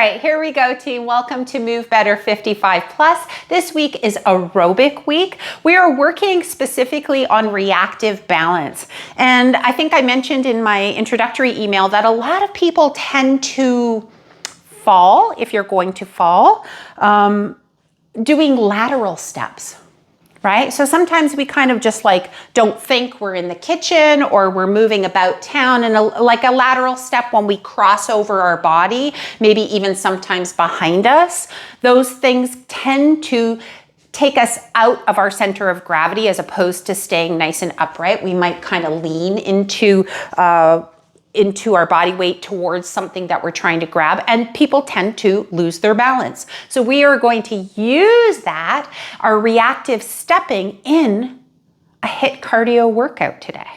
right, here we go, team. Welcome to Move Better 55 Plus. This week is aerobic week. We are working specifically on reactive balance. And I think I mentioned in my introductory email that a lot of people tend to fall, if you're going to fall, doing lateral steps. Right? So sometimes we kind of just like don't think we're in the kitchen or we're moving about town, and like a lateral step when we cross over our body, maybe even sometimes behind us, those things tend to take us out of our center of gravity as opposed to staying nice and upright. We might kind of lean into our body weight towards something that we're trying to grab, and people tend to lose their balance. So we are going to use that, our reactive stepping, in a HIIT cardio workout today.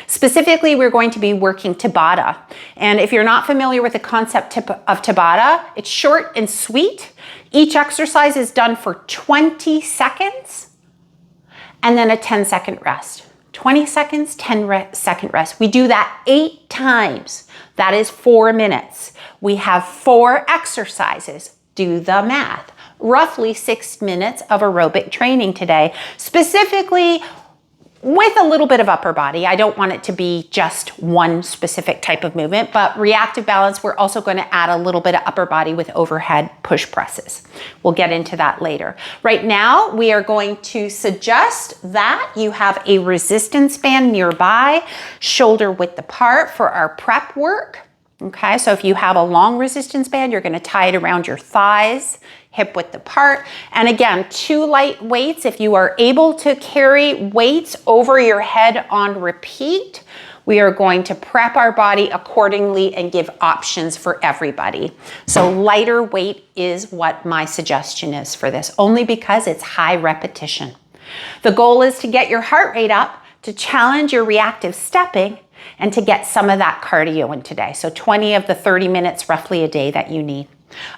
Specifically, we're going to be working Tabata. And if you're not familiar with the concept of Tabata, it's short and sweet. Each exercise is done for 20 seconds and then a 10-second rest. 20 seconds, 10-second rest. We do that 8 times. That is 4 minutes. We have 4 exercises. Do the math. Roughly 6 minutes of aerobic training today, specifically with a little bit of upper body. I don't want it to be just one specific type of movement, but reactive balance, we're also going to add a little bit of upper body with overhead push presses. We'll get into that later. Right now, we are going to suggest that you have a resistance band nearby, shoulder width apart for our prep work. Okay, so if you have a long resistance band, you're going to tie it around your thighs, hip width apart. And again, 2 light weights. If you are able to carry weights over your head on repeat, we are going to prep our body accordingly and give options for everybody. So lighter weight is what my suggestion is for this, only because it's high repetition. The goal is to get your heart rate up, to challenge your reactive stepping, and to get some of that cardio in today. So 20 of the 30 minutes roughly a day that you need.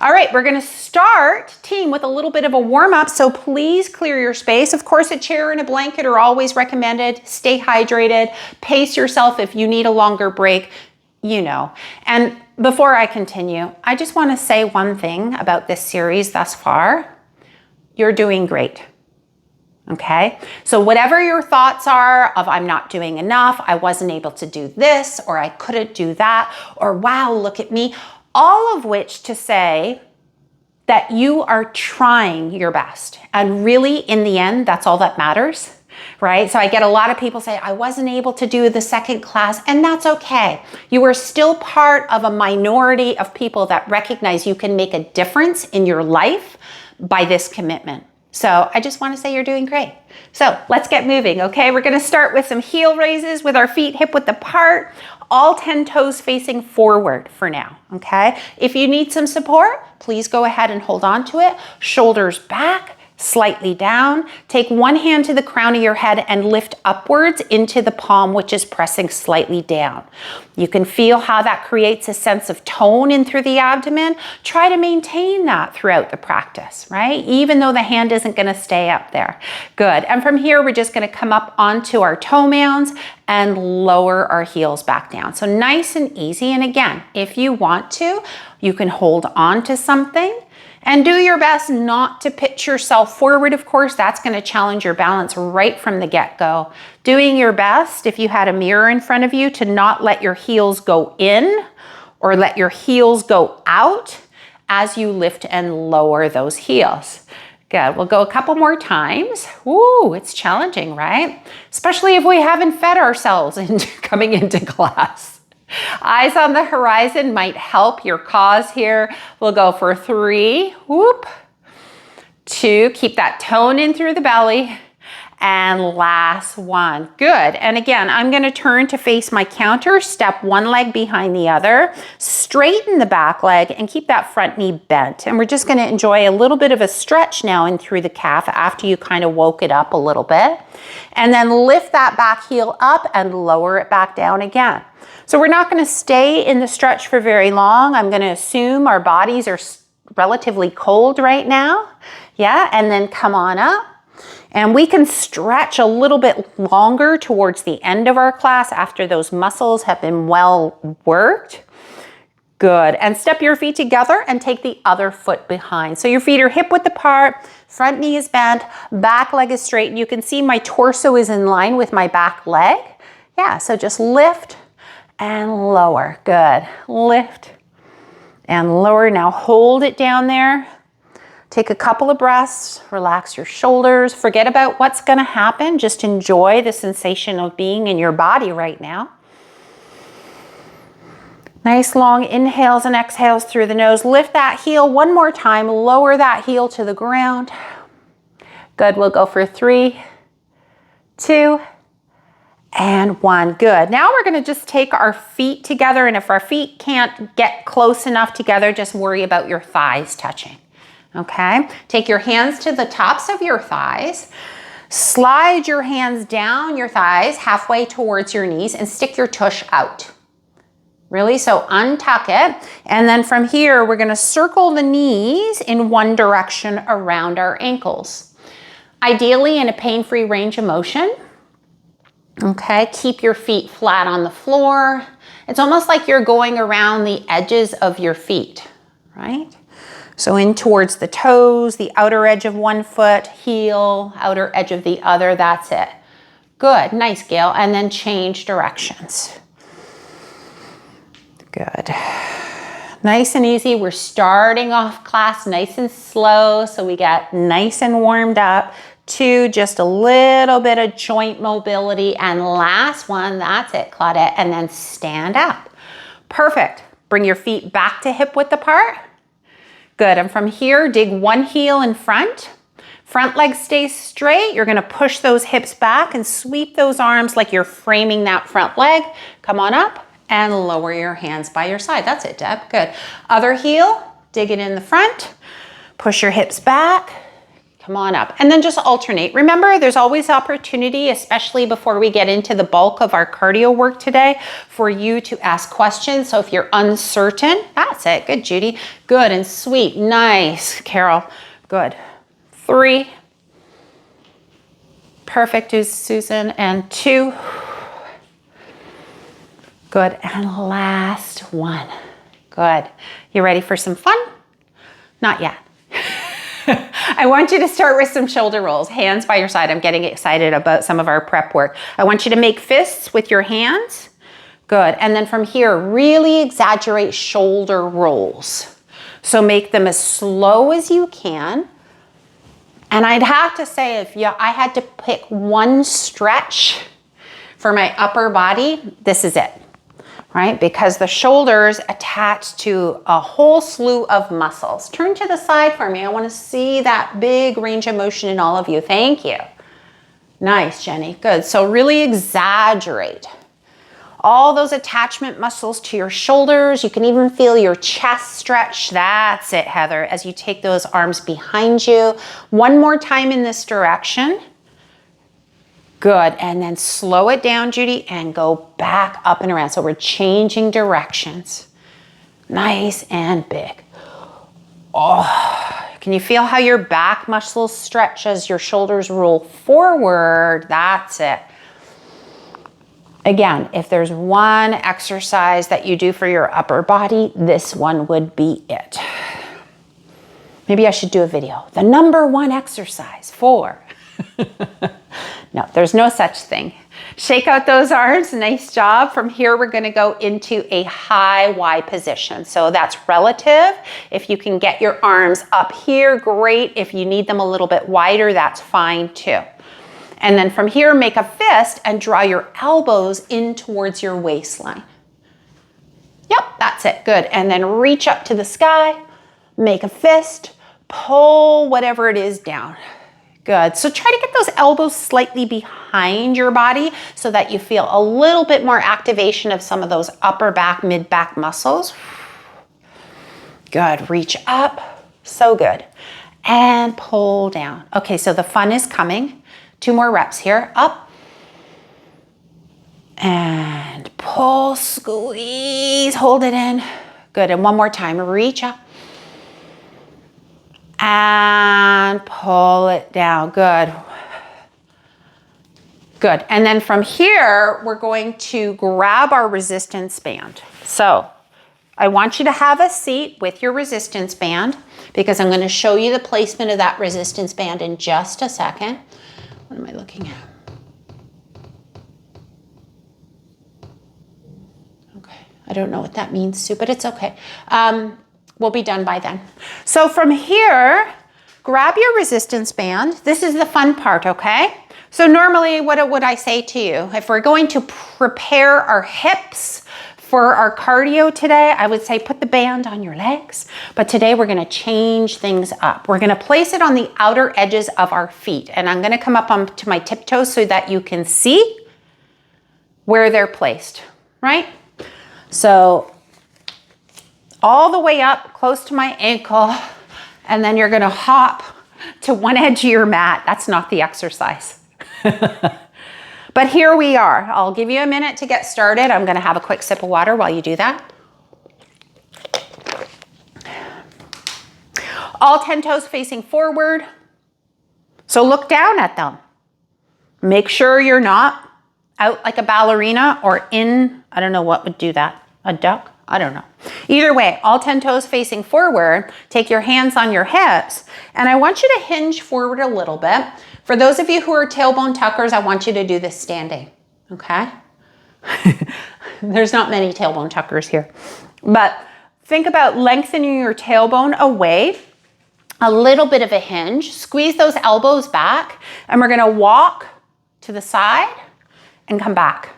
All right, we're going to start, team, with a little bit of a warm-up, so please clear your space. Of course, a chair and a blanket are always recommended. Stay hydrated. Pace yourself if you need a longer break, you know. And before I continue, I just want to say one thing about this series thus far. You're doing great. Okay, so whatever your thoughts are of I'm not doing enough, I wasn't able to do this, or I couldn't do that, or wow, look at me, all of which to say that you are trying your best. And really, in the end, that's all that matters, right? So I get a lot of people say, I wasn't able to do the second class, and that's okay. You are still part of a minority of people that recognize you can make a difference in your life by this commitment. So I just want to say you're doing great. So let's get moving, okay? We're going to start with some heel raises with our feet hip width apart, all 10 toes facing forward for now, okay? If you need some support, please go ahead and hold on to it. Shoulders back, slightly down. Take one hand to the crown of your head and lift upwards into the palm, which is pressing slightly down. You can feel how that creates a sense of tone in through the abdomen. Try to maintain that throughout the practice, right? Even though the hand isn't going to stay up there. Good. And from here, we're just going to come up onto our toe mounds and lower our heels back down. So nice and easy. And again, if you want to, you can hold on to something. And do your best not to pitch yourself forward, of course. That's going to challenge your balance right from the get-go. Doing your best, if you had a mirror in front of you, to not let your heels go in or let your heels go out as you lift and lower those heels. Good. We'll go a couple more times. Ooh, it's challenging, right? Especially if we haven't fed ourselves into coming into class. Eyes on the horizon might help your cause here. We'll go for 3, whoop, 2, keep that tone in through the belly, and last one. Good. And again, I'm going to turn to face my counter, step one leg behind the other, straighten the back leg, and keep that front knee bent. And we're just going to enjoy a little bit of a stretch now in through the calf after you kind of woke it up a little bit. And then lift that back heel up and lower it back down again. So we're not going to stay in the stretch for very long. I'm going to assume our bodies are relatively cold right now. Yeah, and then come on up. And we can stretch a little bit longer towards the end of our class after those muscles have been well worked. Good. And step your feet together and take the other foot behind. So your feet are hip width apart, front knee is bent, back leg is straight. And you can see my torso is in line with my back leg. Yeah, so just lift and lower. Good. Lift and lower. Now hold it down there. Take a couple of breaths, relax your shoulders. Forget about what's going to happen. Just enjoy the sensation of being in your body right now. Nice long inhales and exhales through the nose. Lift that heel one more time. Lower that heel to the ground. Good. We'll go for 3, 2, and 1. Good. Now we're going to just take our feet together. And if our feet can't get close enough together, just worry about your thighs touching. Okay. Take your hands to the tops of your thighs. Slide your hands down your thighs halfway towards your knees and stick your tush out. Really? So untuck it. And then from here, we're going to circle the knees in one direction around our ankles. Ideally in a pain-free range of motion. Okay. Keep your feet flat on the floor. It's almost like you're going around the edges of your feet, right? So in towards the toes, the outer edge of one foot, heel, outer edge of the other. That's it. Good. Nice, Gail. And then change directions. Good. Nice and easy. We're starting off class nice and slow so we get nice and warmed up. 2, just a little bit of joint mobility. And last one, that's it, Claudette. And then stand up. Perfect. Bring your feet back to hip width apart. Good. And from here, dig one heel in front. Front leg stays straight. You're going to push those hips back and sweep those arms like you're framing that front leg. Come on up. And lower your hands by your side. That's it, Deb. Good. Other heel, dig it in the front. Push your hips back. Come on up. And then just alternate. Remember, there's always opportunity, especially before we get into the bulk of our cardio work today, for you to ask questions. So if you're uncertain, that's it. Good, Judy. Good and sweet. Nice, Carol. Good. 3. Perfect, Susan. And 2. Good. And last one. Good. You ready for some fun? Not yet. I want you to start with some shoulder rolls, hands by your side. I'm getting excited about some of our prep work. I want you to make fists with your hands. Good. And then from here, really exaggerate shoulder rolls. So make them as slow as you can. And I'd have to say, if I had to pick one stretch for my upper body, this is it. Right? Because the shoulders attach to a whole slew of muscles. Turn to the side for me. I want to see that big range of motion in all of you. Thank you. Nice, Jenny. Good. So really exaggerate all those attachment muscles to your shoulders. You can even feel your chest stretch. That's it, Heather, as you take those arms behind you. One more time in this direction. Good. And then slow it down, Judy, and go back up and around. So we're changing directions. Nice and big. Oh, can you feel how your back muscles stretch as your shoulders roll forward? That's it. Again, if there's one exercise that you do for your upper body, this one would be it. Maybe I should do a video. The number one exercise for... No, there's no such thing. Shake out those arms. Nice job. From here, we're going to go into a high Y position. So that's relative. If you can get your arms up here, great. If you need them a little bit wider, that's fine too. And then from here, make a fist and draw your elbows in towards your waistline. Yep, that's it. Good. And then reach up to the sky, make a fist, pull whatever it is down. Good. So try to get those elbows slightly behind your body so that you feel a little bit more activation of some of those upper back, mid back muscles. Good. Reach up. So good. And pull down. Okay, so the fun is coming. 2 more reps here. Up. And pull, squeeze, hold it in. Good. And one more time. Reach up. And pull it down. Good. Good. And then from here, we're going to grab our resistance band. So I want you to have a seat with your resistance band because I'm going to show you the placement of that resistance band in just a second. What am I looking at? Okay, I don't know what that means, Sue, but it's okay. We'll be done by then. So from here, grab your resistance band. This is the fun part, okay? So normally, what would I say to you? If we're going to prepare our hips for our cardio today, I would say put the band on your legs. But today we're gonna change things up. We're gonna place it on the outer edges of our feet. And I'm gonna come up onto my tiptoes so that you can see where they're placed, right? So all the way up close to my ankle, and then you're gonna hop to one edge of your mat. That's not the exercise. But here we are. I'll give you a minute to get started. I'm gonna have a quick sip of water while you do that. All 10 toes facing forward. So look down at them. Make sure you're not out like a ballerina or in, I don't know what would do that, a duck? I don't know. Either way, all 10 toes facing forward, take your hands on your hips, and I want you to hinge forward a little bit. For those of you who are tailbone tuckers, I want you to do this standing, okay? There's not many tailbone tuckers here. But think about lengthening your tailbone away, a little bit of a hinge, squeeze those elbows back, and we're gonna walk to the side and come back.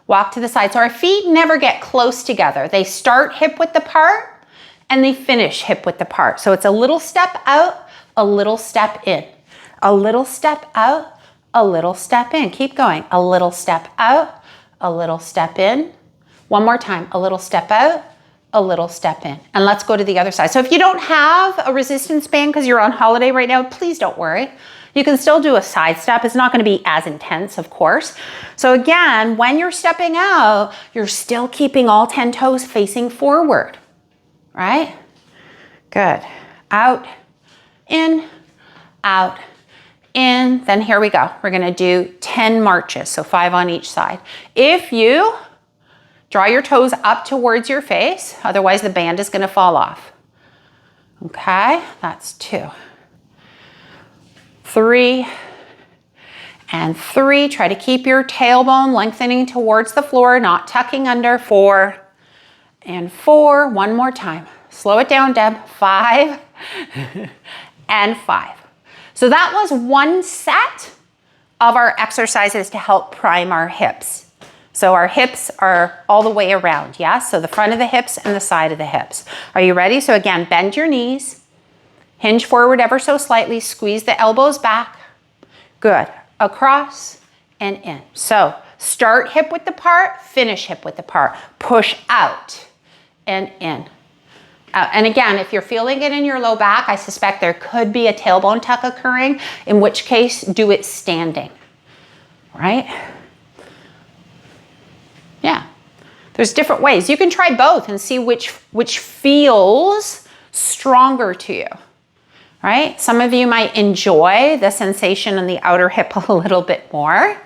Walk to the side. So our feet never get close together. They start hip width apart and they finish hip width apart. So it's a little step out, a little step in. A little step out, a little step in. Keep going. A little step out, a little step in. One more time. A little step out, a little step in. And let's go to the other side. So if you don't have a resistance band because you're on holiday right now, please don't worry. You can still do a side step. It's not going to be as intense, of course. So again, when you're stepping out, you're still keeping all 10 toes facing forward, right? Good. Out, in, out, in. Then here we go. We're going to do 10 marches, so 5 on each side. If you draw your toes up towards your face, otherwise the band is going to fall off. Okay, that's 2. 3 and 3. Try to keep your tailbone lengthening towards the floor, not tucking under. 4 and 4. One more time. Slow it down, Deb. 5 and 5. So that was one set of our exercises to help prime our hips. So our hips are all the way around, yeah? So the front of the hips and the side of the hips. Are you ready? So again, bend your knees. Hinge forward ever so slightly. Squeeze the elbows back. Good. Across and in. So start hip width apart, finish hip width apart. Push out and in. Out. And again, if you're feeling it in your low back, I suspect there could be a tailbone tuck occurring, in which case do it standing, right? Yeah. There's different ways. You can try both and see which feels stronger to you. Right? Some of you might enjoy the sensation in the outer hip a little bit more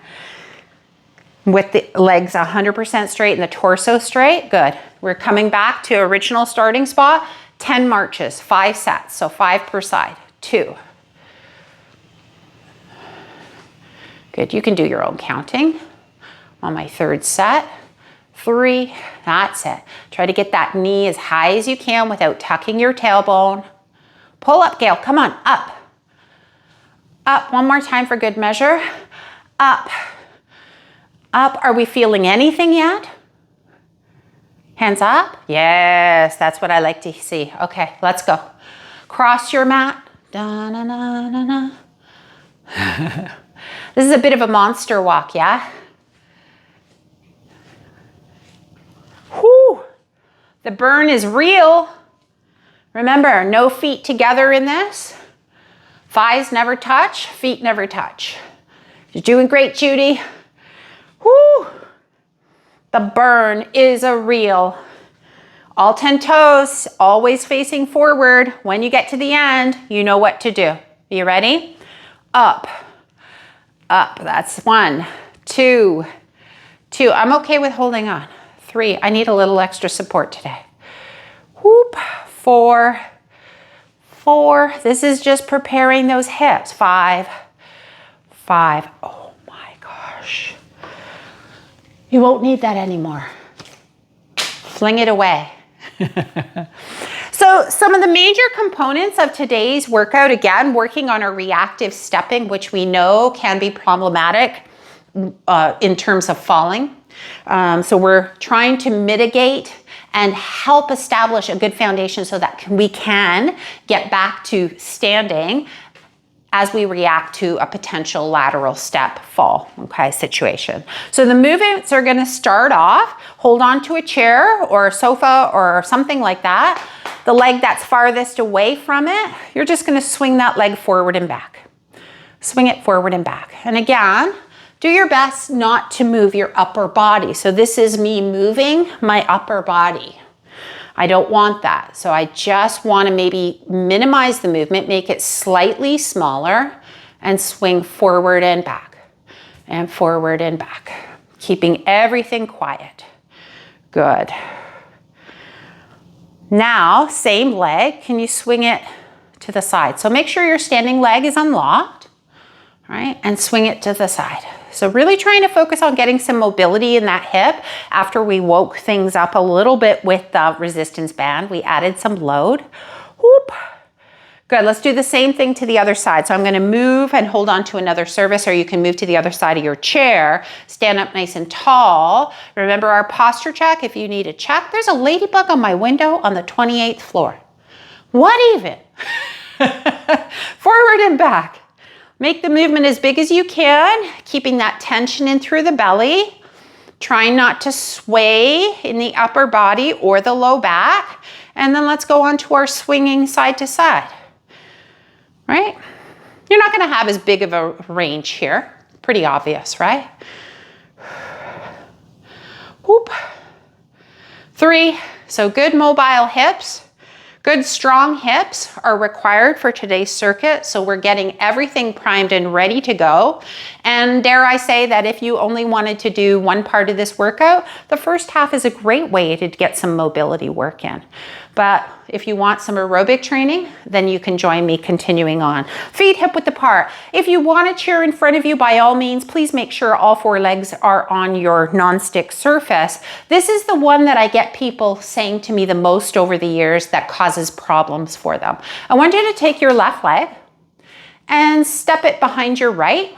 with the legs 100% straight and the torso straight. Good. We're coming back to original starting spot. 10 marches, 5 sets. So 5 per side. 2. Good. You can do your own counting. On my 3rd set. 3. That's it. Try to get that knee as high as you can without tucking your tailbone. Pull up, Gail. Come on, up. Up. One more time for good measure. Up. Up. Are we feeling anything yet? Hands up. Yes, that's what I like to see. Okay, let's go. Cross your mat. Da, na, na, na, na. This is a bit of a monster walk, yeah? Whew. The burn is real. Remember, no feet together in this. Thighs never touch, feet never touch. You're doing great, Judy. Woo! The burn is a real. All 10 toes, always facing forward. When you get to the end, you know what to do. You ready? Up, up. That's 1, 2, 2. I'm okay with holding on. 3. I need a little extra support today. Whoop, 4, 4. This is just preparing those hips. 5, 5. Oh my gosh. You won't need that anymore. Fling it away. So some of the major components of today's workout, again, working on our reactive stepping, which we know can be problematic in terms of falling. So we're trying to mitigate and help establish a good foundation so that we can get back to standing as we react to a potential lateral step fall, okay, situation. So the movements are gonna start off, hold on to a chair or a sofa or something like that. The leg that's farthest away from it, you're just gonna swing that leg forward and back. Swing it forward and back. And again, do your best not to move your upper body. So this is me moving my upper body. I don't want that. So I just want to maybe minimize the movement, make it slightly smaller, and swing forward and back, and forward and back, keeping everything quiet. Good. Now, same leg, can you swing it to the side? So make sure your standing leg is unlocked, right? And swing it to the side. So really trying to focus on getting some mobility in that hip. After we woke things up a little bit with the resistance band, we added some load. Whoop. Good, let's do the same thing to the other side. So I'm gonna move and hold on to another surface, or you can move to the other side of your chair. Stand up nice and tall. Remember our posture check if you need a check. There's a ladybug on my window on the 28th floor. What even? Forward and back. Make the movement as big as you can, keeping that tension in through the belly. Trying not to sway in the upper body or the low back. And then let's go on to our swinging side to side, right? You're not gonna have as big of a range here. Pretty obvious, right? Whoop. 3, so good mobile hips. Good strong hips are required for today's circuit, so we're getting everything primed and ready to go. And dare I say that if you only wanted to do one part of this workout, the first half is a great way to get some mobility work in. But if you want some aerobic training, then you can join me continuing on. Feet hip width apart. If you want a chair in front of you, by all means, please make sure all 4 legs are on your non-stick surface. This is the one that I get people saying to me the most over the years that causes problems for them. I want you to take your left leg and step it behind your right.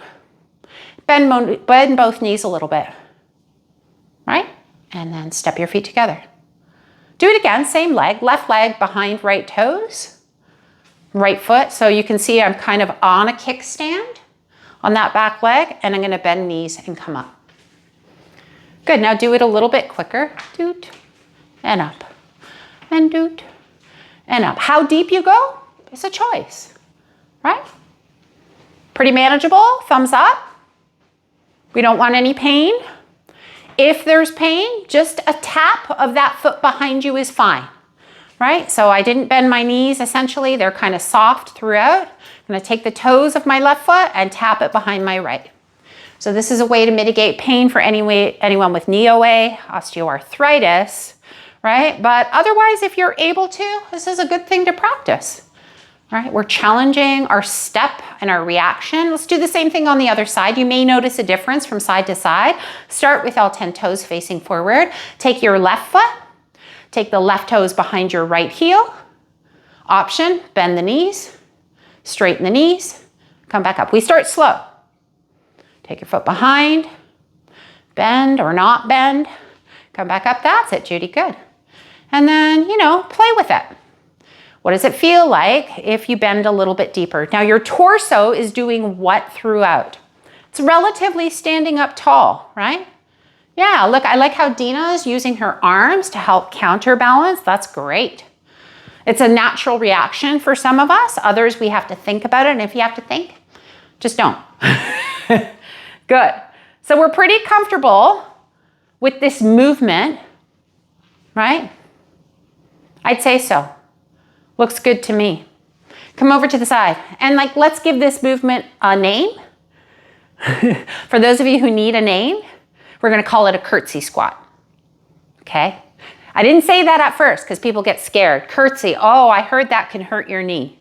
Bend both knees a little bit, right? And then step your feet together. Do it again, same leg, left leg behind right toes, right foot. So you can see I'm kind of on a kickstand on that back leg, and I'm gonna bend knees and come up. Good, now do it a little bit quicker. Doot, and up, and doot, and up. How deep you go is a choice, right? Pretty manageable, thumbs up. We don't want any pain. If there's pain, just a tap of that foot behind you is fine, right? So I didn't bend my knees, essentially. They're kind of soft throughout. I'm gonna take the toes of my left foot and tap it behind my right. So this is a way to mitigate pain for anyone with knee OA, osteoarthritis, right? But otherwise, if you're able to, this is a good thing to practice. Right, we're challenging our step and our reaction. Let's do the same thing on the other side. You may notice a difference from side to side. Start with all 10 toes facing forward. Take your left foot, take the left toes behind your right heel. Option, bend the knees, straighten the knees, come back up. We start slow. Take your foot behind, bend or not bend, come back up. That's it, Judy, good. And then, play with it. What does it feel like if you bend a little bit deeper? Now your torso is doing what throughout? It's relatively standing up tall, right? Yeah, look, I like how Dina is using her arms to help counterbalance. That's great. It's a natural reaction for some of us. Others, we have to think about it. And if you have to think, just don't. Good. So we're pretty comfortable with this movement, right? I'd say so. Looks good to me. Come over to the side. And let's give this movement a name. For those of you who need a name, we're gonna call it a curtsy squat, okay? I didn't say that at first because people get scared. Curtsy, oh, I heard that can hurt your knee.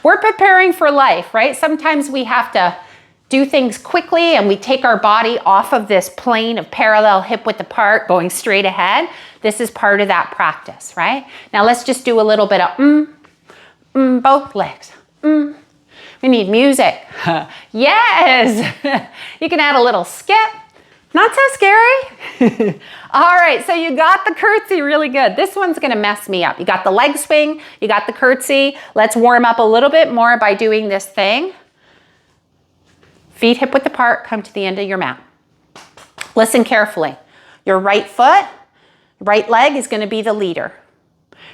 We're preparing for life, right? Sometimes we have to do things quickly and we take our body off of this plane of parallel hip width apart, going straight ahead. This is part of that practice, right? Now let's just do a little bit of both legs. We need music. Yes. You can add a little skip. Not so scary. All right, so you got the curtsy really good. This one's gonna mess me up. You got the leg swing, you got the curtsy. Let's warm up a little bit more by doing this thing. Feet hip width apart, come to the end of your mat. Listen carefully. Your right foot, right leg is gonna be the leader.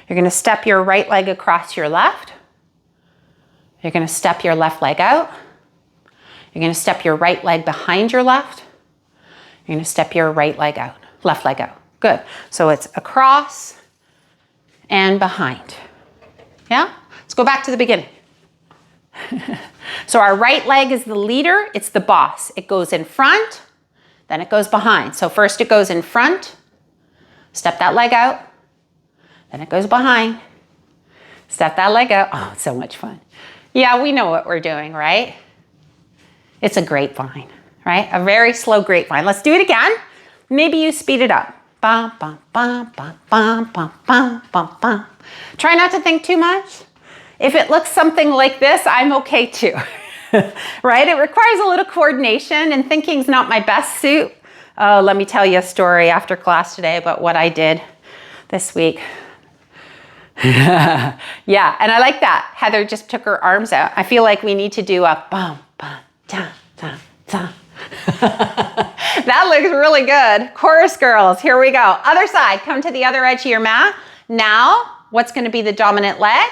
You're gonna step your right leg across your left. You're gonna step your left leg out. You're gonna step your right leg behind your left. You're gonna step your right leg out, left leg out. Good. So it's across and behind. Yeah? Let's go back to the beginning. So our right leg is the leader, it's the boss. It goes in front, then it goes behind. So first it goes in front, step that leg out, then it goes behind, step that leg out. Oh, it's so much fun. Yeah, we know what we're doing, right? It's a grapevine. Right? A very slow grapevine. Let's do it again. Maybe you speed it up. Bum, bum, bum, bum, bum, bum, bum, bum, bum. Try not to think too much. If it looks something like this, I'm okay too. Right? It requires a little coordination and thinking's not my best suit. Oh, let me tell you a story after class today about what I did this week. Yeah, and I like that. Heather just took her arms out. I feel like we need to do a bum, bum, da, da, da. That looks really good. Chorus girls, here we go. Other side, come to the other edge of your mat. Now, what's going to be the dominant leg?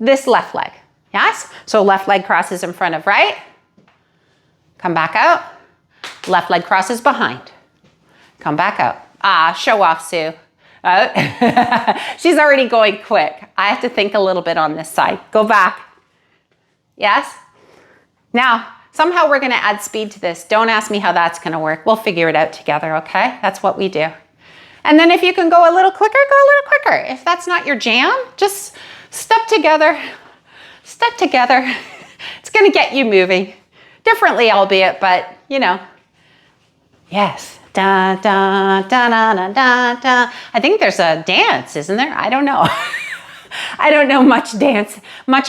This left leg. Yes? So left leg crosses in front of right. Come back out. Left leg crosses behind. Come back out. Ah, show off, Sue. She's already going quick. I have to think a little bit on this side. Go back. Yes? Now, somehow we're going to add speed to this. Don't ask me how that's going to work. We'll figure it out together, okay? That's what we do. And then if you can go a little quicker, go a little quicker. If that's not your jam, just step together. Step together. It's going to get you moving. Differently, albeit, but, you know. Yes. Da, da, da, da, da, da, da. I think there's a dance, isn't there? I don't know. I don't know much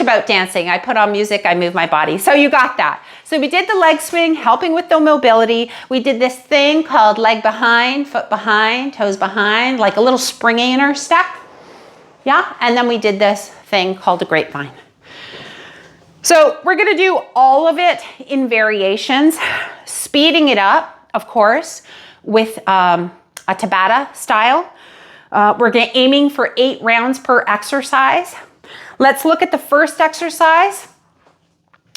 about dancing. I put on music, I move my body. So you got that. So we did the leg swing, helping with the mobility. We did this thing called leg behind, foot behind, toes behind, like a little springy in our step. Yeah, and then we did this thing called a grapevine. So we're gonna do all of it in variations, speeding it up, of course, with a Tabata style. We're aiming for 8 rounds per exercise. Let's look at the first exercise.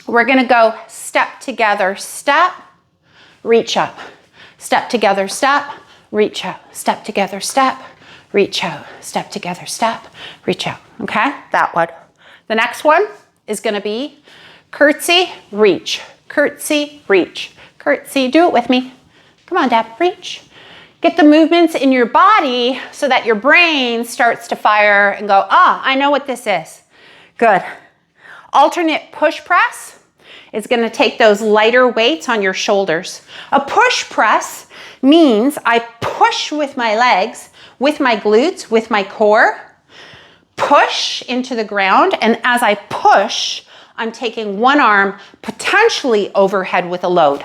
We're gonna go step together, step, reach up. Step together, step, reach out. Step together, step, reach out. Step together, step, reach out. Okay, that one. The next one is gonna be curtsy, reach. Curtsy, reach. Curtsy, do it with me. Come on, Deb, reach. Get the movements in your body so that your brain starts to fire and go, ah, I know what this is. Good. Alternate push press is going to take those lighter weights on your shoulders. A push press means I push with my legs, with my glutes, with my core, push into the ground, and as I push, I'm taking one arm potentially overhead with a load.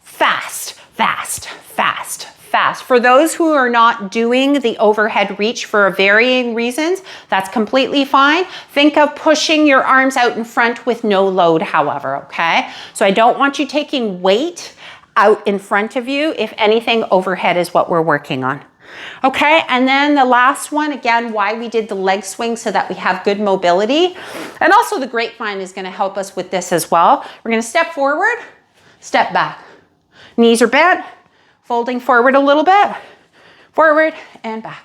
Fast, fast, fast, fast. For those who are not doing the overhead reach for varying reasons, that's completely fine. Think of pushing your arms out in front with no load, however, okay? So I don't want you taking weight out in front of you. If anything, overhead is what we're working on. Okay, and then the last one, again, why we did the leg swing so that we have good mobility. And also the grapevine is gonna help us with this as well. We're gonna step forward, step back. Knees are bent, folding forward a little bit, forward and back,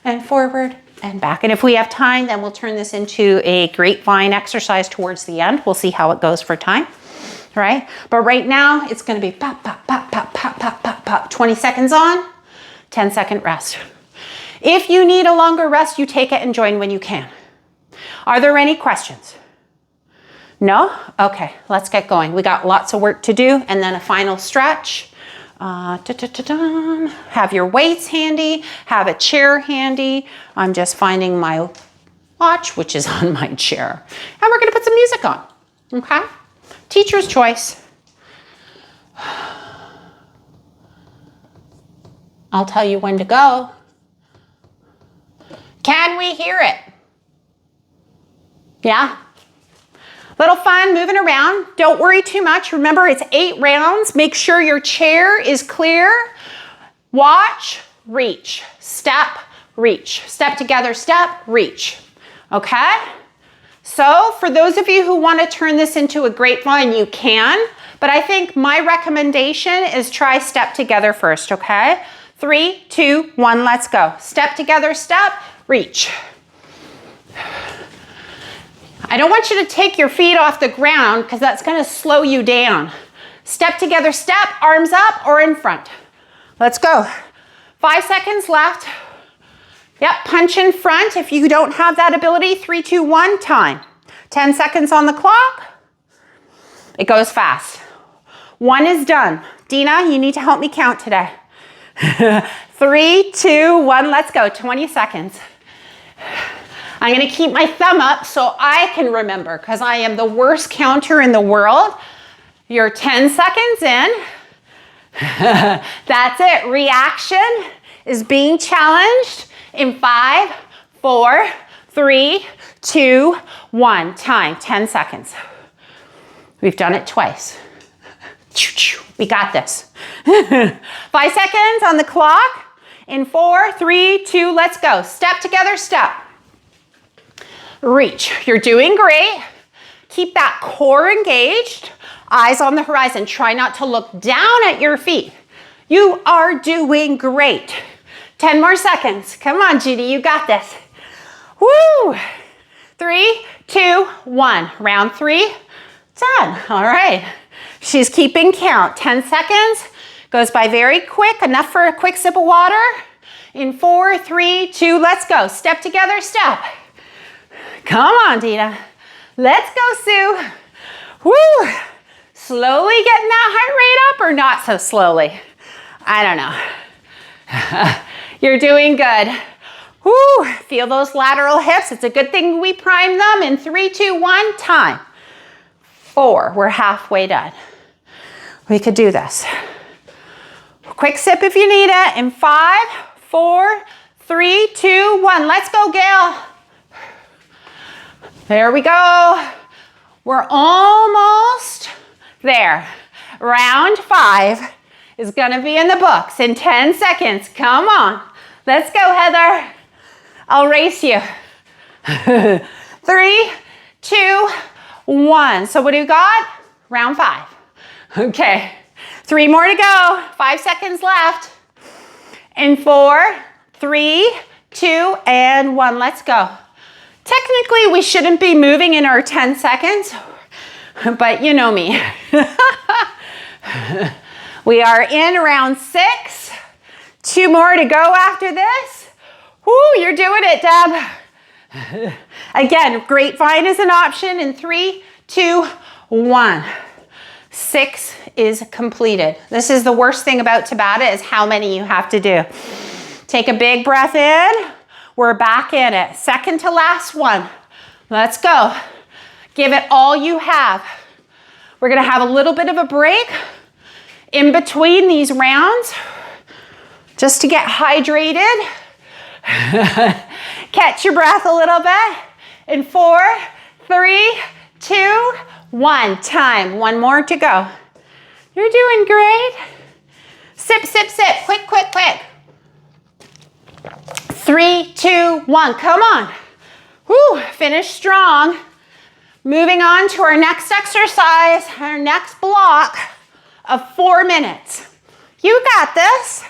and forward and back. And if we have time, then we'll turn this into a grapevine exercise towards the end. We'll see how it goes for time, right? But right now, it's gonna be pop, pop, pop, pop, pop, pop, pop, pop. 20 seconds on, 10-second rest. If you need a longer rest, you take it and join when you can. Are there any questions? No? Okay, let's get going. We got lots of work to do and then a final stretch. Have your weights handy, have a chair handy. I'm just finding my watch, which is on my chair. And we're gonna put some music on, okay? Teacher's choice. I'll tell you when to go. Can we hear it? Yeah? Little fun moving around. Don't worry too much. Remember, it's 8 rounds. Make sure your chair is clear. Watch, reach, step, reach. Step together, step, reach. Okay? So for those of you who want to turn this into a grapevine, you can. But I think my recommendation is try step together first, okay? 3, 2, 1, let's go. Step together, step, reach. I don't want you to take your feet off the ground because that's going to slow you down. Step together, step, arms up or in front. Let's go. 5 seconds left. Yep, punch in front. If you don't have that ability, 3, 2, 1, time. 10 seconds on the clock. It goes fast. 1 is done. Dina, you need to help me count today. 3, 2, 1, let's go. 20 seconds. I'm going to keep my thumb up so I can remember because I am the worst counter in the world. You're 10 seconds in. That's it. Reaction is being challenged in 5, 4, 3, 2, 1. Time, 10 seconds. We've done it twice. We got this. 5 seconds on the clock. In 4, 3, 2, let's go. Step together, step. Reach. You're doing great. Keep that core engaged. Eyes on the horizon. Try not to look down at your feet. You are doing great. 10 more seconds. Come on, Judy, you got this. Woo! 3, 2, 1. Round 3, done. All right. She's keeping count. 10 seconds. Goes by very quick. Enough for a quick sip of water. In 4, 3, 2, let's go. Step together, step. Come on, Dina. Let's go, Sue. Woo! Slowly getting that heart rate up or not so slowly? I don't know. You're doing good. Woo! Feel those lateral hips. It's a good thing we prime them. In 3, 2, 1, time. 4, we're halfway done. We could do this. Quick sip if you need it. In 5, 4, 3, 2, 1. Let's go, Gail. There we go. We're almost there. Round 5 is gonna be in the books in 10 seconds. Come on. Let's go, Heather. I'll race you. 3, 2, 1. So what do you got? Round 5. Okay. 3 more to go. 5 seconds left. In 4, 3, 2, and 1. Let's go. Technically, we shouldn't be moving in our 10 seconds, but you know me. We are in round 6. 2 more to go after this. Woo, you're doing it, Deb. Again, grapevine is an option in 3, 2, 1. 6 is completed. This is the worst thing about Tabata is how many you have to do. Take a big breath in. We're back in it. Second to last one. Let's go. Give it all you have. We're gonna have a little bit of a break in between these rounds just to get hydrated. Catch your breath a little bit. In 4, 3, 2, 1. Time. 1 more to go. You're doing great. Sip, sip, sip. Quick, quick, quick. 3, 2, 1. Come on. Woo, finish strong. Moving on to our next exercise, our next block of 4 minutes. You got this.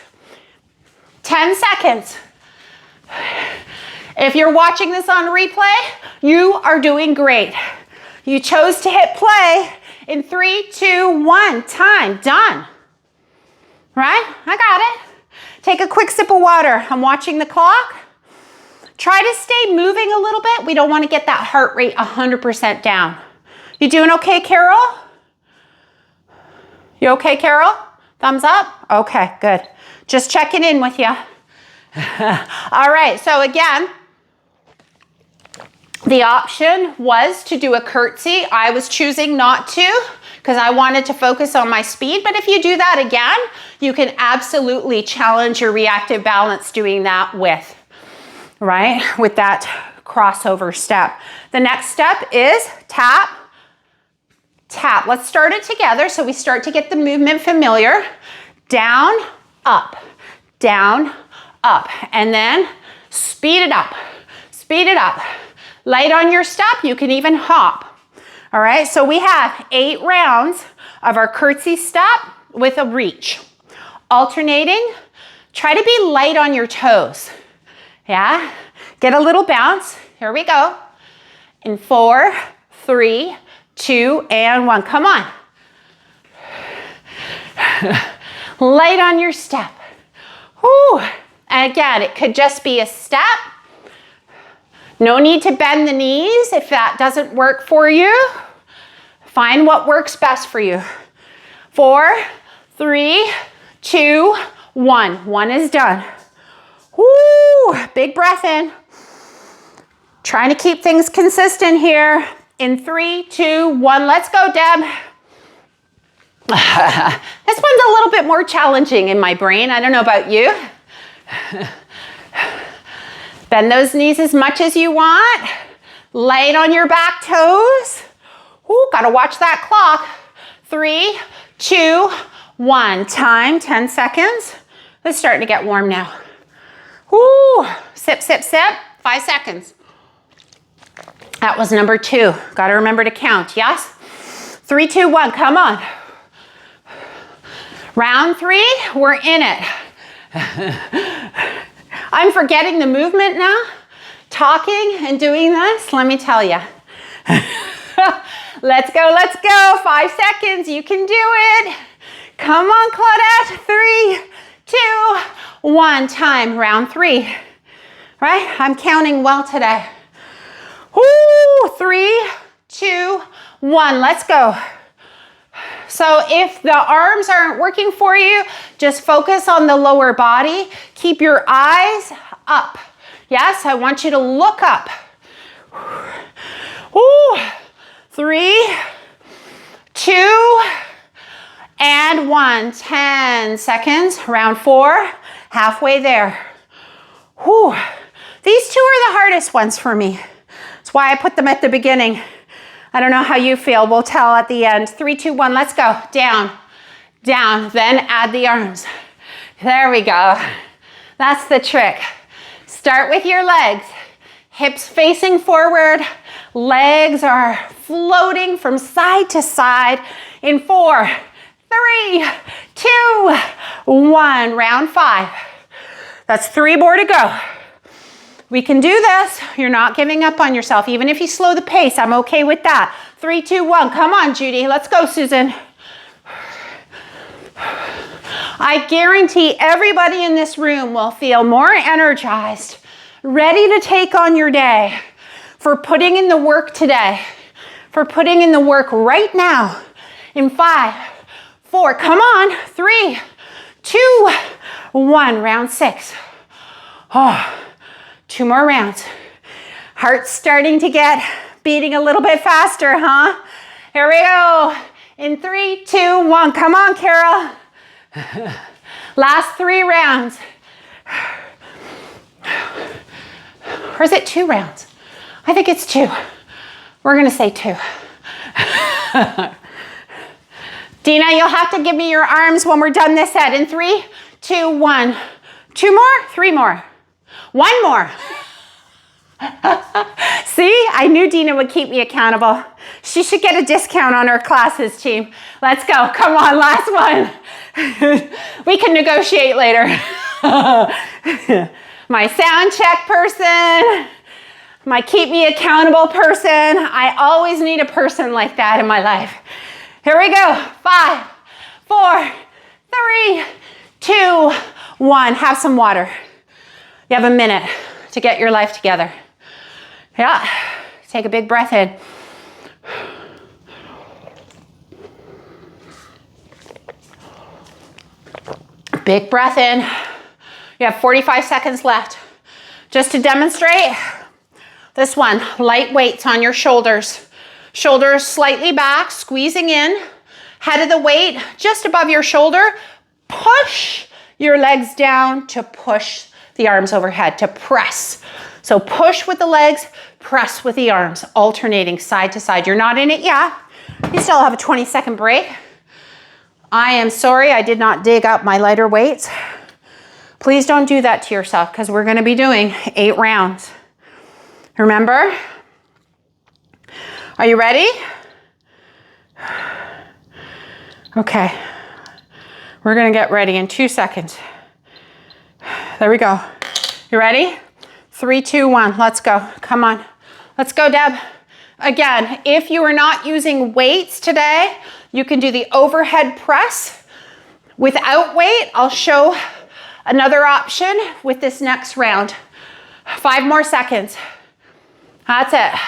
10 seconds. If you're watching this on replay, you are doing great. You chose to hit play in 3, 2, 1. Time. Done. Right? I got it. Take a quick sip of water. I'm watching the clock. Try to stay moving a little bit. We don't want to get that heart rate 100% down. You doing okay, Carol? You okay, Carol? Thumbs up? Okay, good. Just checking in with you. All right, so again, the option was to do a curtsy. I was choosing not to because I wanted to focus on my speed. But if you do that again, you can absolutely challenge your reactive balance doing that with, right? With that crossover step. The next step is tap, tap. Let's start it together so we start to get the movement familiar. Down, up, down, up. And then speed it up, speed it up. Light on your step, you can even hop. All right, so we have 8 rounds of our curtsy step with a reach. Alternating, try to be light on your toes. Yeah, get a little bounce. Here we go. In 4, 3, 2, and 1. Come on. Light on your step. Whew. And again, it could just be a step. No need to bend the knees if that doesn't work for you. Find what works best for you. 4, 3, 2, 1. 1 is done. Woo! Big breath in. Trying to keep things consistent here. In 3, 2, 1. Let's go, Deb. This one's a little bit more challenging in my brain. I don't know about you. Bend those knees as much as you want. Light on your back toes. Ooh, gotta watch that clock. 3, 2, 1. Time, 10 seconds. It's starting to get warm now. Ooh, sip, sip, sip. 5 seconds. That was number 2. Gotta remember to count, yes? 3, 2, 1, come on. Round 3, we're in it. I'm forgetting the movement now. Talking and doing this, let me tell you. Let's go, let's go. 5 seconds, you can do it. Come on, Claudette. 3, 2, 1. Time, round 3. Right, I'm counting well today. Woo, 3, 2, 1, let's go. So if the arms aren't working for you, just focus on the lower body. Keep your eyes up. Yes, I want you to look up. Woo. 3, 2, and 1. 10 seconds. Round 4, halfway there. Whew. These 2 are the hardest ones for me. That's why I put them at the beginning. I don't know how you feel. We'll tell at the end. 3, 2, 1, let's go. Down, down, then add the arms. There we go. That's the trick. Start with your legs. Hips facing forward. Legs are floating from side to side. In 4, 3, 2, 1. Round 5. That's 3 more to go. We can do this. You're not giving up on yourself. Even if you slow the pace, I'm okay with that. 3, 2, 1. Come on, Judy. Let's go, Susan. I guarantee everybody in this room will feel more energized, ready to take on your day, for putting in the work today, for putting in the work right now. In 5, 4, come on. 3, 2, 1. Round 6. Oh. 2 more rounds. Heart's starting to get beating a little bit faster, huh? Here we go. In 3, 2, 1. Come on, Carol. Last 3 rounds. Or is it 2 rounds? I think it's 2. We're gonna say 2. Dina, you'll have to give me your arms when we're done this set. In 3, 2, 1. 2 more? 3 more. 1 more. See, I knew Dina would keep me accountable. She should get a discount on her classes, team. Let's go. Come on, last one. We can negotiate later. My sound check person, my keep me accountable person. I always need a person like that in my life. Here we go. 5, 4, 3, 2, 1. Have some water. You have a minute to get your life together. Yeah. Take a big breath in. Big breath in. You have 45 seconds left. Just to demonstrate, this one, light weights on your shoulders. Shoulders slightly back, squeezing in. Head of the weight just above your shoulder. Push your legs down to push the arms overhead, to press. So push with the legs, press with the arms, alternating side to side. You're not in it yet. You still have a 20-second break. I am sorry I did not dig up my lighter weights. Please don't do that to yourself because we're going to be doing 8 rounds. Remember? Are you ready? Okay. We're going to get ready in 2 seconds. There we go. You ready? 3, 2, 1. Let's go. Come on. Let's go, Deb. Again, if you are not using weights today, you can do the overhead press without weight. I'll show another option with this next round. 5 more seconds. That's it.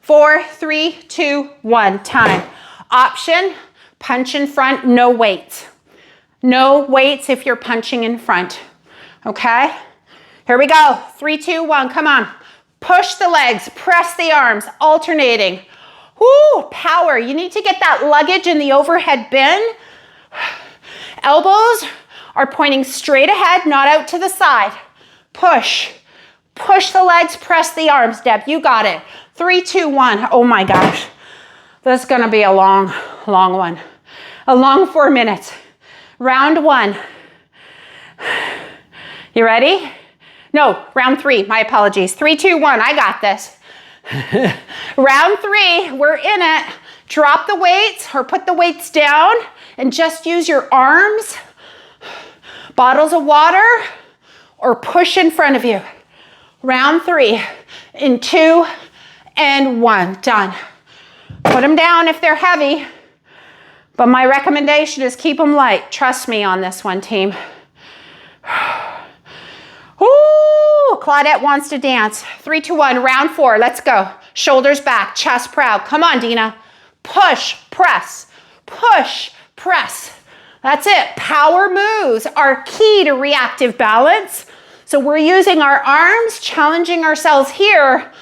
4, 3, 2, 1. Time. Option, punch in front, no weights. No weights if you're punching in front. Okay? Here we go. 3, 2, 1. Come on. Push the legs, press the arms, alternating. Woo, power. You need to get that luggage in the overhead bin. Elbows are pointing straight ahead, not out to the side. Push. Push the legs, press the arms, Deb. You got it. 3, 2, 1. Oh my gosh. This is going to be a long, long one. A long 4 minutes. Round 1. You ready? No, round 3. My apologies. 3, 2, 1. I got this. Round 3. We're in it. Drop the weights or put the weights down and just use your arms, bottles of water, or push in front of you. Round 3 in 2 and 1. Done. Put them down if they're heavy, but my recommendation is keep them light. Trust me on this one, team. Ooh, Claudette wants to dance. 3, 2, 1, round 4. Let's go. Shoulders back, chest proud. Come on, Dina. Push, press, push, press. That's it. Power moves are key to reactive balance. So we're using our arms, challenging ourselves here.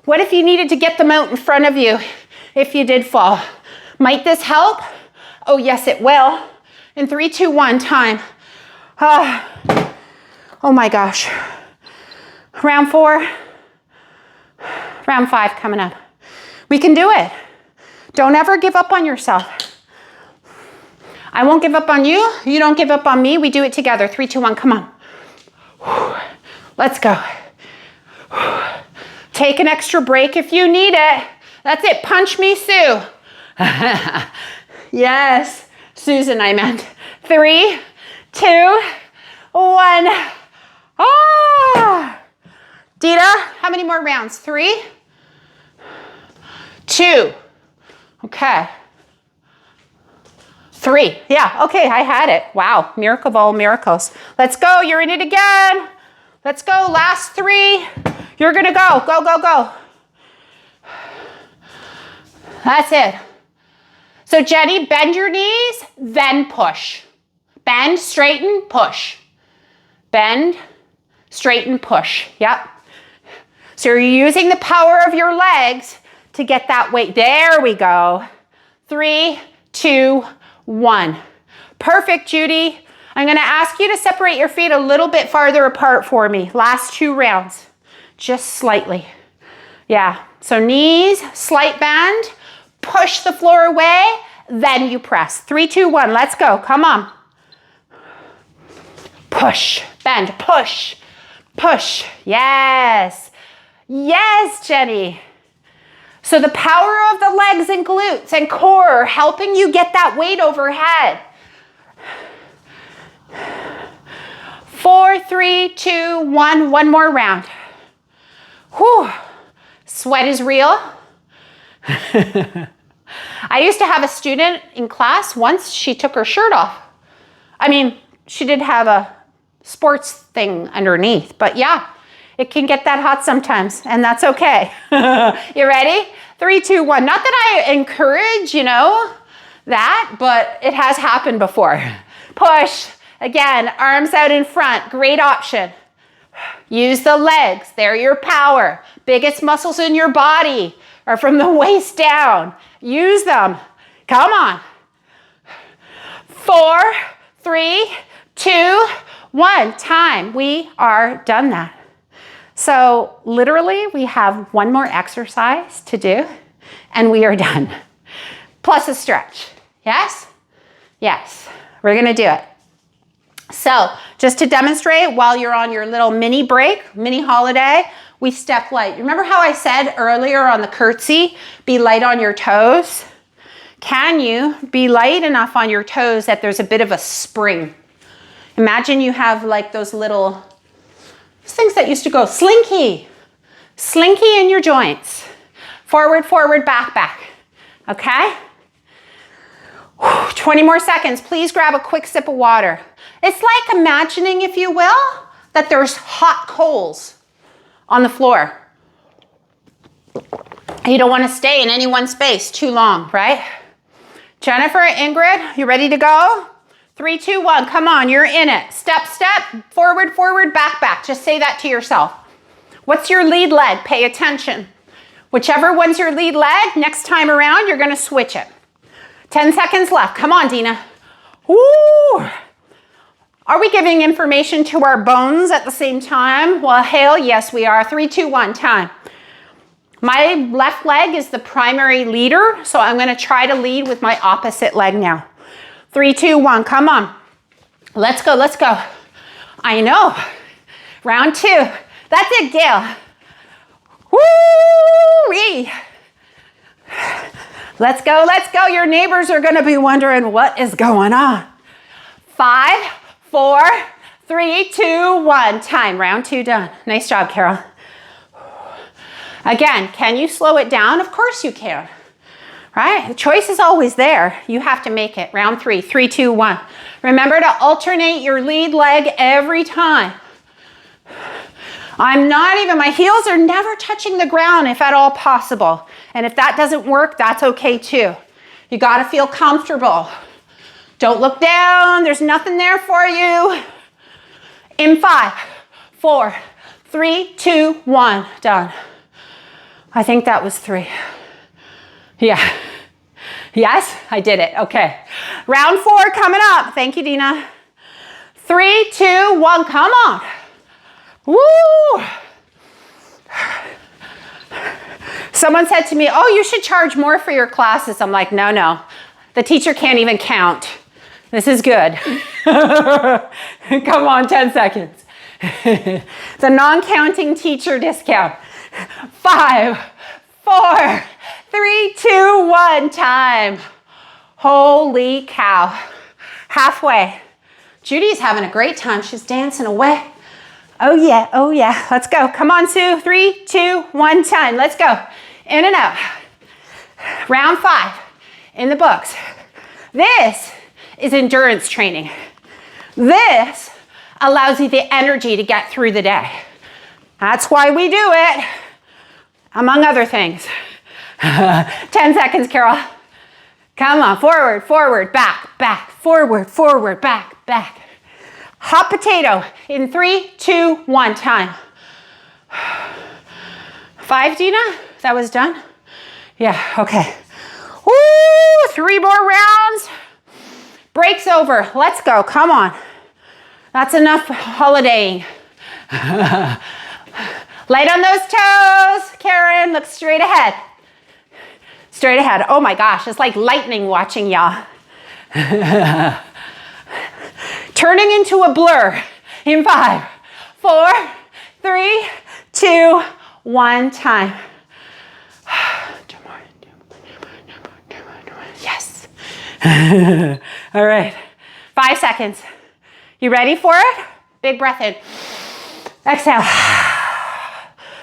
What if you needed to get them out in front of you if you did fall? Might this help? Oh, yes, it will. In 3, 2, 1, time. Oh my gosh. Round 4. Round 5 coming up. We can do it. Don't ever give up on yourself. I won't give up on you. You don't give up on me. We do it together. 3, 2, 1, come on. Let's go. Take an extra break if you need it. That's it. Punch me, Sue. Yes. Susan, I meant. 3, 2, 1. Ah! Dita, how many more rounds? 3, 2. Okay. 3. Yeah, okay, I had it. Wow, miracle of all miracles. Let's go, you're in it again. Let's go, last 3. You're gonna go, go, go, go. That's it. So Jenny, bend your knees, then push. Bend, straighten, push. Bend, straighten, push. Yep. So you're using the power of your legs to get that weight. There we go. 3, 2, 1. Perfect, Judy. I'm going to ask you to separate your feet a little bit farther apart for me. Last 2 rounds. Just slightly. Yeah. So knees, slight bend. Push the floor away. Then you press. 3, 2, 1. Let's go. Come on. Push. Bend. Push. Push. Yes. Yes, Jenny. So the power of the legs and glutes and core helping you get that weight overhead. 4, 3, 2, 1. One more round. Whew. Sweat is real. I used to have a student in class. Once she took her shirt off. I mean, she did have a sports thing underneath. But yeah, it can get that hot sometimes, and that's okay. You ready? 3, 2, 1. Not that I encourage, that, but it has happened before. Push. Again, arms out in front. Great option. Use the legs. They're your power. Biggest muscles in your body are from the waist down. Use them. Come on. 4, 3, 2, 1. Time. We are done that. So literally, we have one more exercise to do, and we are done. Plus a stretch. Yes? Yes. We're going to do it. So just to demonstrate, while you're on your little mini break, mini holiday, we step light. Remember how I said earlier on the curtsy, be light on your toes? Can you be light enough on your toes that there's a bit of a spring? Imagine you have like those little things that used to go slinky in your joints. Forward, forward, back, back. Okay? 20 more seconds. Please grab a quick sip of water. It's like imagining, if you will, that there's hot coals on the floor. You don't want to stay in any one space too long, right? Jennifer, Ingrid, you ready to go? 3, 2, 1. Come on, you're in it. Step, step, forward, forward, back, back. Just say that to yourself. What's your lead leg? Pay attention. Whichever one's your lead leg, next time around, you're going to switch it. 10 seconds left. Come on, Dina. Woo! Are we giving information to our bones at the same time? Well, hell yes, we are. 3, 2, 1, time. My left leg is the primary leader, so I'm going to try to lead with my opposite leg now. 3, 2, 1, come on. Let's go, let's go. I know. Round 2. That's it, Gail. Woo-wee. Let's go, let's go. Your neighbors are going to be wondering what is going on. 5, 4, 3, 2, 1. Time. Round 2 done. Nice job, Carol. Again, can you slow it down? Of course you can. Right? The choice is always there. You have to make it. Round 3. 3, 2, 1. Remember to alternate your lead leg every time. My heels are never touching the ground if at all possible. And if that doesn't work, that's okay too. You got to feel comfortable. Don't look down. There's nothing there for you. In 5, 4, 3, 2, 1. Done. I think that was 3. Yeah. Yes, I did it. Okay. Round 4 coming up. Thank you, Dina. 3, 2, 1. Come on. Woo! Someone said to me, oh, you should charge more for your classes. I'm like, no. The teacher can't even count. This is good. Come on, 10 seconds. The non-counting teacher discount. 5, 4, 3, 2, 1. Time. Holy cow. Halfway. Judy's having a great time. She's dancing away. Oh yeah, oh yeah. Let's go. Come on, Sue. 3, 2, 1. Time. Let's go. In and out. Round 5 in the books. This is endurance training. This allows you the energy to get through the day. That's why we do it, among other things. 10 seconds, Carol. Come on, forward, forward, back, back, forward, forward, back, back. Hot potato in 3, 2, 1. Time. 5, Dina? That was done? Yeah, okay. Woo! 3 more rounds. Break's over. Let's go. Come on. That's enough holidaying. Light on those toes. Karen, look straight ahead. Straight ahead. Oh my gosh, it's like lightning watching y'all. Turning into a blur in 5, 4, 3, 2, 1. Time. Yes. All right. 5 seconds. You ready for it? Big breath in. Exhale.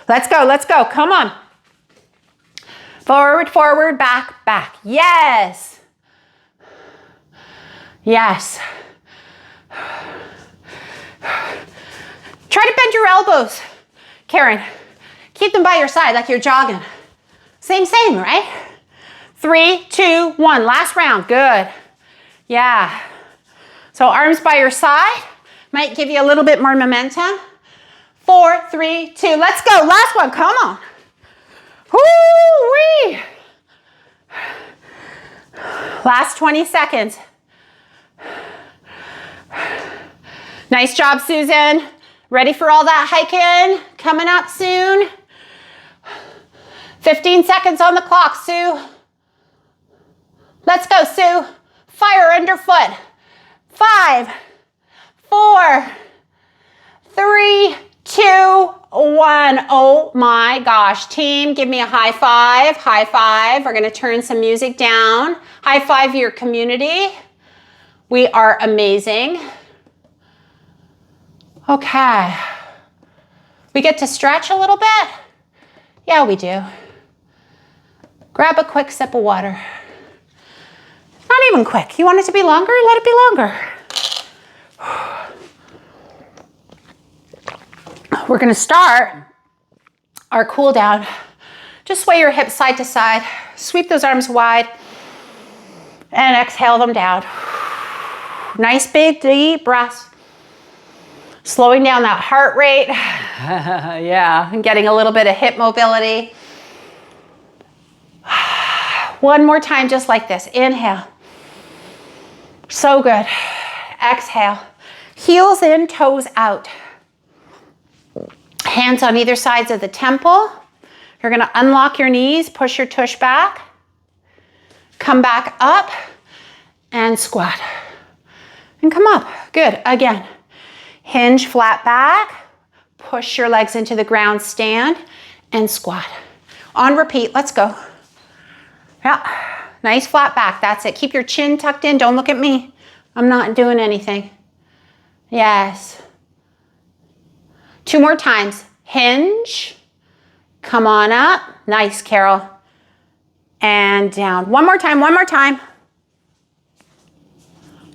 Let's go. Let's go. Come on. Forward, forward, back, back. Yes. Yes. Try to bend your elbows, Karen. Keep them by your side like you're jogging. Same, right? 3, 2, 1. Last round. Good. Yeah. So arms by your side might give you a little bit more momentum. 4, 3, 2. Let's go. Last one. Come on. Woo-wee. Last 20 seconds. Nice job, Susan. Ready for all that hiking? Coming up soon. 15 seconds on the clock, Sue. Let's go, Sue. Fire underfoot. 5, 4, 3, 2, 1. Oh my gosh. Team, give me a high five. High five. We're going to turn some music down. High five your community. We are amazing. Okay. We get to stretch a little bit? Yeah, we do. Grab a quick sip of water. Not even quick. You want it to be longer? Let it be longer. We're going to start our cool down. Just sway your hips side to side. Sweep those arms wide. And exhale them down. Nice big deep breaths. Slowing down that heart rate. Yeah, and getting a little bit of hip mobility. One more time, just like this. Inhale. So good. Exhale. Heels in, toes out. Hands on either sides of the temple. You're going to unlock your knees, push your tush back. Come back up and squat. And come up. Good. Again. Hinge flat back. Push your legs into the ground, stand, and squat. On repeat. Let's go. Yeah. Nice flat back. That's it. Keep your chin tucked in. Don't look at me. I'm not doing anything. Yes. 2 more times. Hinge. Come on up. Nice, Carol. And down. One more time. One more time.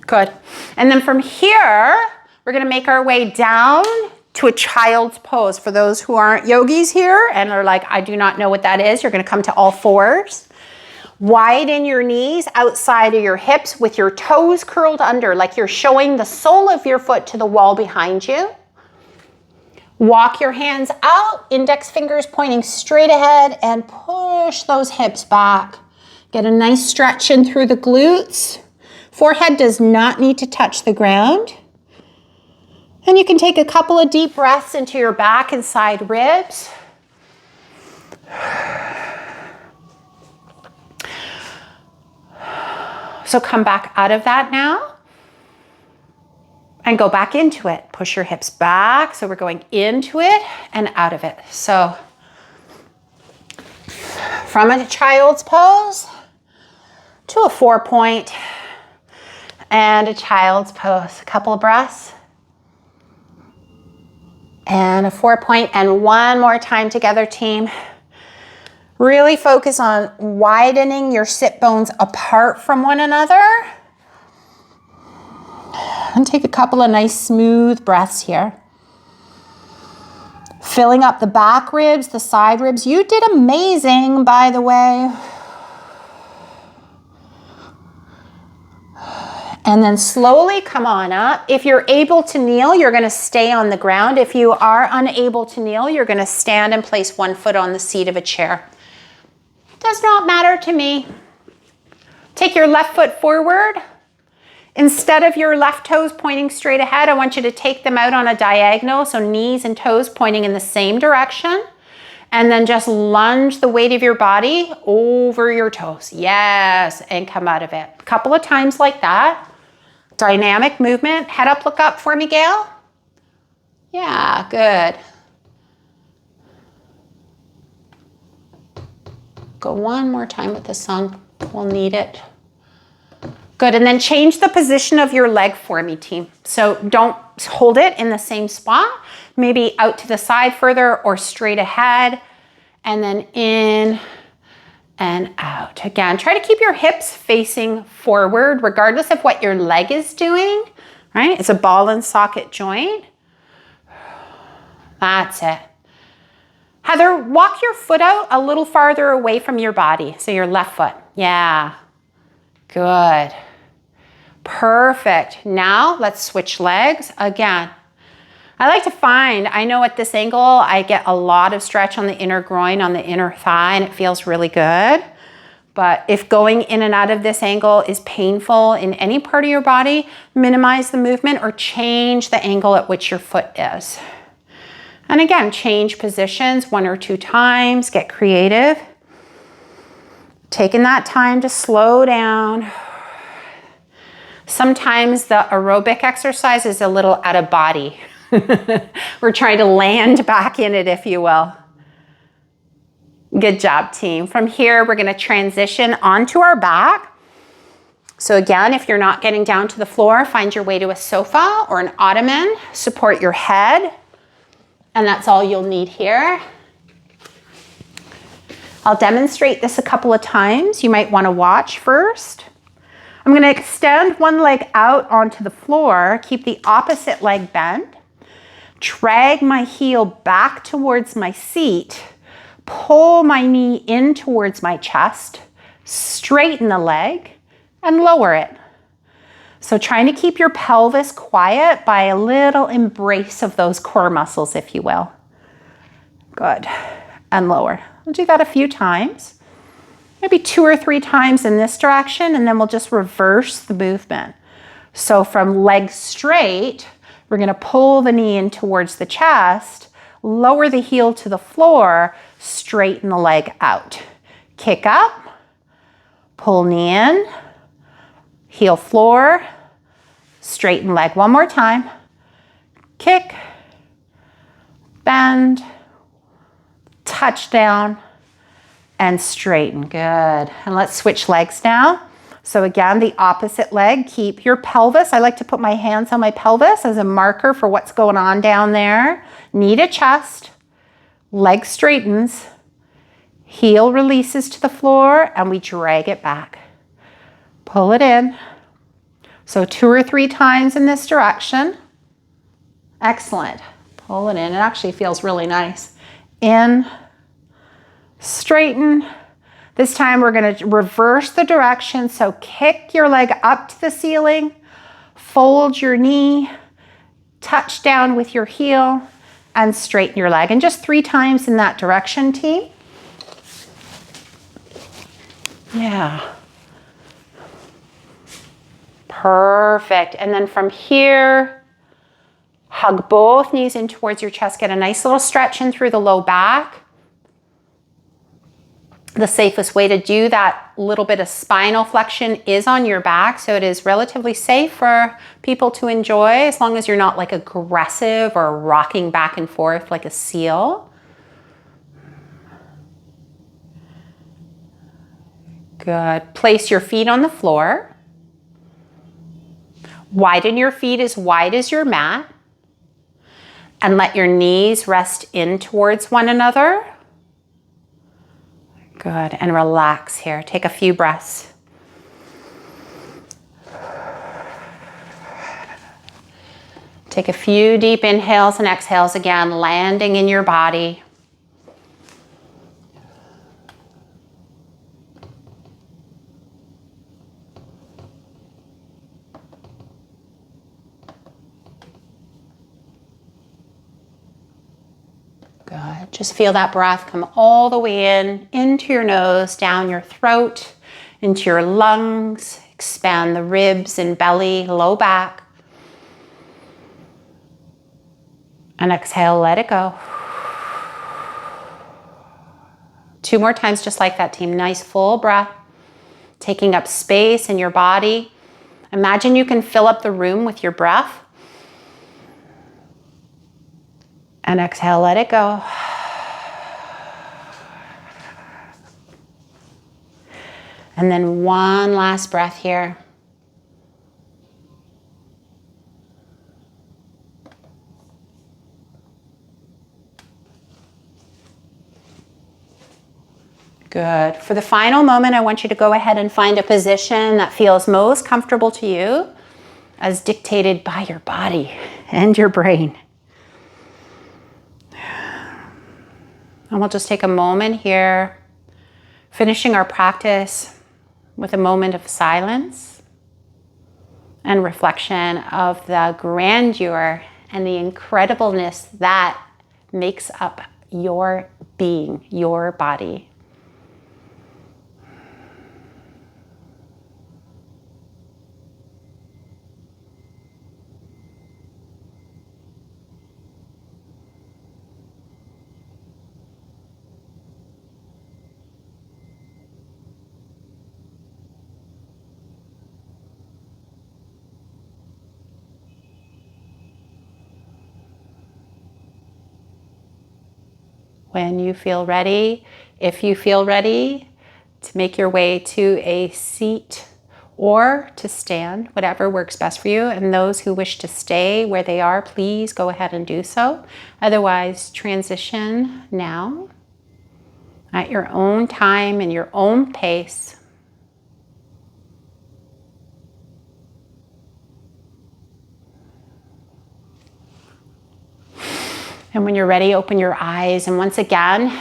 Good. And then from here, we're going to make our way down to a child's pose. For those who aren't yogis here and are like, I do not know what that is, you're going to come to all fours. Widen your knees outside of your hips with your toes curled under, like you're showing the sole of your foot to the wall behind you. Walk your hands out, index fingers pointing straight ahead, and push those hips back. Get a nice stretch in through the glutes. Forehead does not need to touch the ground. And you can take a couple of deep breaths into your back and side ribs. So come back out of that now and go back into it. Push your hips back. So we're going into it and out of it. So from a child's pose to a 4-point and a child's pose. A couple of breaths. And a 4-point, and one more time together, team. Really focus on widening your sit bones apart from one another. And take a couple of nice smooth breaths here. Filling up the back ribs, the side ribs. You did amazing, by the way. And then slowly come on up. If you're able to kneel, you're going to stay on the ground. If you are unable to kneel, you're going to stand and place one foot on the seat of a chair. Does not matter to me. Take your left foot forward. Instead of your left toes pointing straight ahead, I want you to take them out on a diagonal, so knees and toes pointing in the same direction. And then just lunge the weight of your body over your toes. Yes, and come out of it. A couple of times like that. Dynamic movement. Head up, look up for me, Gail. Yeah, good. Go one more time with the song. We'll need it. Good, and then change the position of your leg for me, team. So don't hold it in the same spot. Maybe out to the side further or straight ahead. And then in and out. Again, try to keep your hips facing forward regardless of what your leg is doing, right? It's a ball and socket joint. That's it. Heather, walk your foot out a little farther away from your body. So your left foot. Yeah. Good. Perfect. Now let's switch legs again. I like to find, I know at this angle, I get a lot of stretch on the inner groin, on the inner thigh, and it feels really good. But if going in and out of this angle is painful in any part of your body, minimize the movement or change the angle at which your foot is. And again, change positions 1 or 2 times, get creative. Taking that time to slow down. Sometimes the aerobic exercise is a little out of body. We're trying to land back in it, if you will. Good job, team. From here, we're going to transition onto our back. So again, if you're not getting down to the floor, find your way to a sofa or an ottoman. Support your head. And that's all you'll need here. I'll demonstrate this a couple of times. You might want to watch first. I'm going to extend one leg out onto the floor. Keep the opposite leg bent. Drag my heel back towards my seat. Pull my knee in towards my chest. Straighten the leg and lower it. So trying to keep your pelvis quiet by a little embrace of those core muscles, if you will. Good. And lower. We'll do that a few times. Maybe 2 or 3 times in this direction, and then we'll just reverse the movement. So from leg straight, we're going to pull the knee in towards the chest, lower the heel to the floor, straighten the leg out. Kick up, pull knee in, heel floor, straighten leg. One more time. Kick, bend, touch down, and straighten. Good. And let's switch legs now. So again, the opposite leg, keep your pelvis. I like to put my hands on my pelvis as a marker for what's going on down there. Knee to chest, leg straightens, heel releases to the floor, and we drag it back. Pull it in. So 2 or 3 times in this direction. Excellent. Pull it in. It actually feels really nice. In, straighten. This time we're going to reverse the direction. So kick your leg up to the ceiling, fold your knee, touch down with your heel, and straighten your leg. And just 3 times in that direction, team. Yeah. Perfect. And then from here, hug both knees in towards your chest. Get a nice little stretch in through the low back. The safest way to do that little bit of spinal flexion is on your back. So it is relatively safe for people to enjoy as long as you're not like aggressive or rocking back and forth like a seal. Good. Place your feet on the floor. Widen your feet as wide as your mat. And let your knees rest in towards one another. Good. And relax here. Take a few breaths. Take a few deep inhales and exhales again, landing in your body. Good. Just feel that breath come all the way in, into your nose, down your throat, into your lungs. Expand the ribs and belly, low back. And exhale, let it go. 2 more times just like that, team. Nice full breath. Taking up space in your body. Imagine you can fill up the room with your breath. And exhale, let it go. And then one last breath here. Good. For the final moment, I want you to go ahead and find a position that feels most comfortable to you as dictated by your body and your brain. And we'll just take a moment here, finishing our practice with a moment of silence and reflection of the grandeur and the incredibleness that makes up your being, your body. When you feel ready, if you feel ready, to make your way to a seat or to stand, whatever works best for you. And those who wish to stay where they are, please go ahead and do so. Otherwise, transition now at your own time and your own pace. And when you're ready, open your eyes. And once again,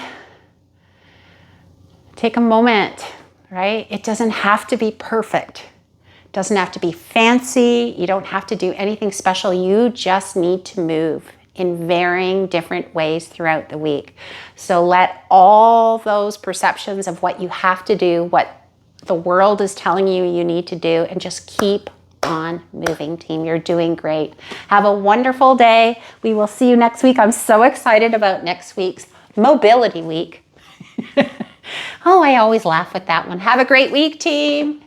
take a moment, right? It doesn't have to be perfect. It doesn't have to be fancy. You don't have to do anything special. You just need to move in varying different ways throughout the week. So let all those perceptions of what you have to do, what the world is telling you you need to do, and just keep on moving, team. You're doing great. Have a wonderful day. We will see you next week. I'm so excited about next week's Mobility Week. Oh, I always laugh with that one. Have a great week, team.